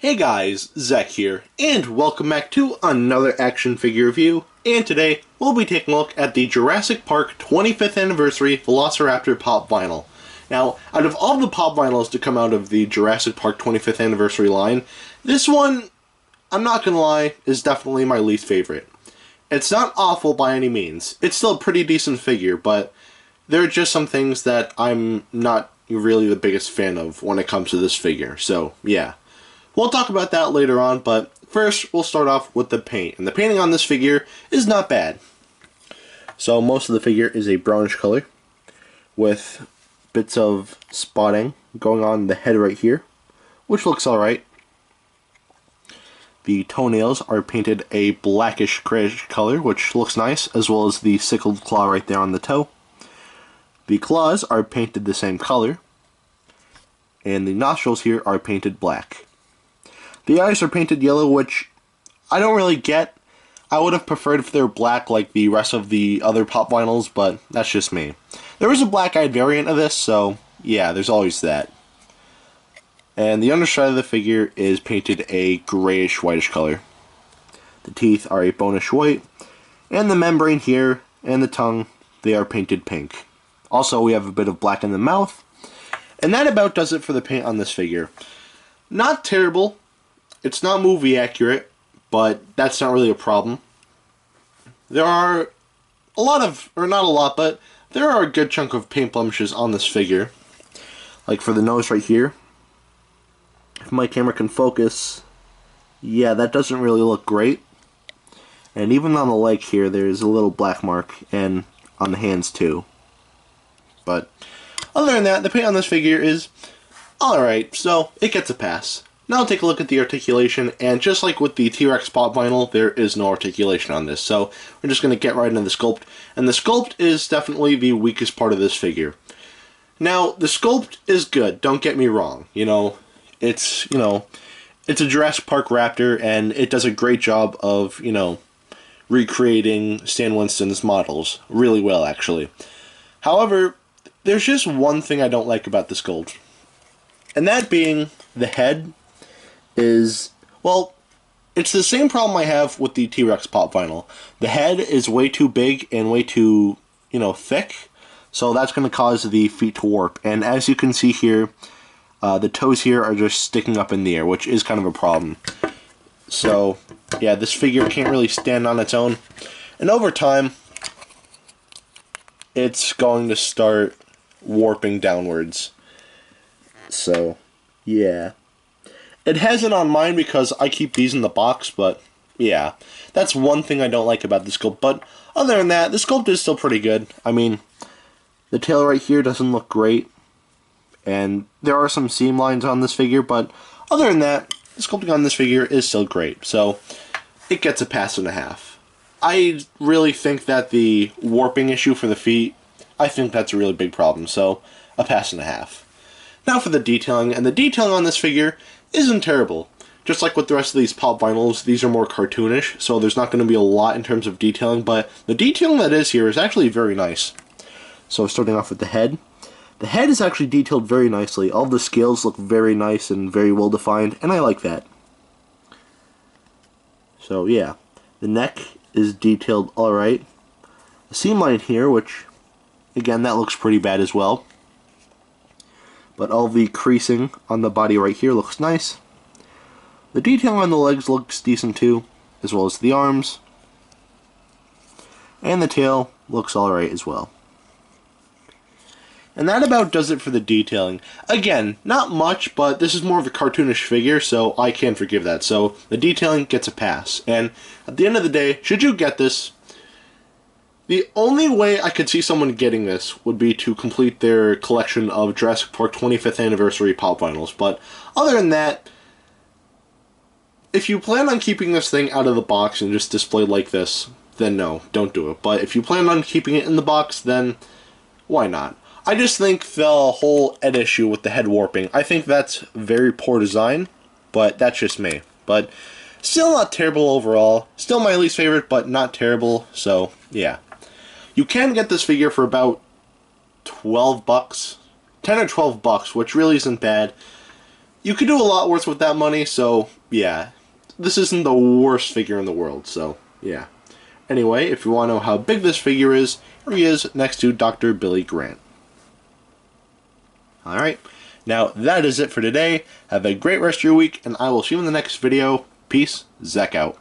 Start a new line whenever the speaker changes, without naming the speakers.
Hey guys, Zach here, and welcome back to another action figure review, and today we'll be taking a look at the Jurassic Park 25th Anniversary Velociraptor Pop Vinyl. Now, out of all the pop vinyls to come out of the Jurassic Park 25th Anniversary line, this one, I'm not gonna lie, is definitely my least favorite. It's not awful by any means. It's still a pretty decent figure, but there are just some things that I'm not really the biggest fan of when it comes to this figure, so yeah. We'll talk about that later on, but first we'll start off with the paint. And the painting on this figure is not bad. So most of the figure is a brownish color with bits of spotting going on the head right here, which looks alright. The toenails are painted a blackish grayish color, which looks nice, as well as the sickled claw right there on the toe. The claws are painted the same color, and the nostrils here are painted black. The eyes are painted yellow, which I don't really get. I would have preferred if they were black like the rest of the other pop vinyls, but that's just me. There is a black-eyed variant of this, so yeah, there's always that. And the underside of the figure is painted a grayish-whitish color. The teeth are a bonish white, and the membrane here and the tongue, they are painted pink. Also, we have a bit of black in the mouth, and that about does it for the paint on this figure. Not terrible. It's not movie accurate, but that's not really a problem. There are a lot of, or not a lot, but there are a good chunk of paint blemishes on this figure. Like for the nose right here. If my camera can focus, yeah, that doesn't really look great. And even on the leg here, there's a little black mark, and on the hands too. But other than that, the paint on this figure is alright, so it gets a pass. Now take a look at the articulation, and just like with the T-Rex Pop Vinyl, there is no articulation on this, so we're just going to get right into the sculpt. And the sculpt is definitely the weakest part of this figure. Now, the sculpt is good, don't get me wrong. It's a Jurassic Park Raptor, and it does a great job of, recreating Stan Winston's models really well, actually. However, there's just one thing I don't like about the sculpt, and that being the head is, well, it's the same problem I have with the T-Rex Pop Vinyl. The head is way too big and way too, thick, so that's going to cause the feet to warp. And as you can see here, the toes here are just sticking up in the air, which is kind of a problem. So, yeah, this figure can't really stand on its own. And over time, it's going to start warping downwards. So, yeah. It hasn't on mine because I keep these in the box, but yeah. That's one thing I don't like about the sculpt. But other than that, the sculpt is still pretty good. I mean, the tail right here doesn't look great. And there are some seam lines on this figure, but other than that, the sculpting on this figure is still great. So, it gets a pass and a half. I really think that the warping issue for the feet, I think that's a really big problem. So, a pass and a half. Now for the detailing, and the detailing on this figure isn't terrible. Just like with the rest of these pop vinyls, these are more cartoonish, so there's not going to be a lot in terms of detailing, but the detailing that is here is actually very nice. So starting off with the head. The head is actually detailed very nicely. All the scales look very nice and very well defined, and I like that. So yeah, the neck is detailed alright. The seam line here, which, again, that looks pretty bad as well. But all the creasing on the body right here looks nice. The detail on the legs looks decent too, as well as the arms. And the tail looks alright as well. And that about does it for the detailing. Again, not much, but this is more of a cartoonish figure, so I can forgive that. So the detailing gets a pass. And at the end of the day, should you get this, the only way I could see someone getting this would be to complete their collection of Jurassic Park 25th Anniversary Pop Vinyls. But other than that, if you plan on keeping this thing out of the box and just displayed like this, then no, don't do it. But if you plan on keeping it in the box, then why not? I just think the whole head issue with the head warping, I think that's very poor design, but that's just me. But still not terrible overall. Still my least favorite, but not terrible, so yeah. You can get this figure for about $12, 10 or $12, which really isn't bad. you could do a lot worse with that money, so yeah. This isn't the worst figure in the world, so yeah. Anyway, if you want to know how big this figure is, here he is next to Dr. Billy Grant. Alright, now that is it for today. Have a great rest of your week, and I will see you in the next video. Peace, Zach out.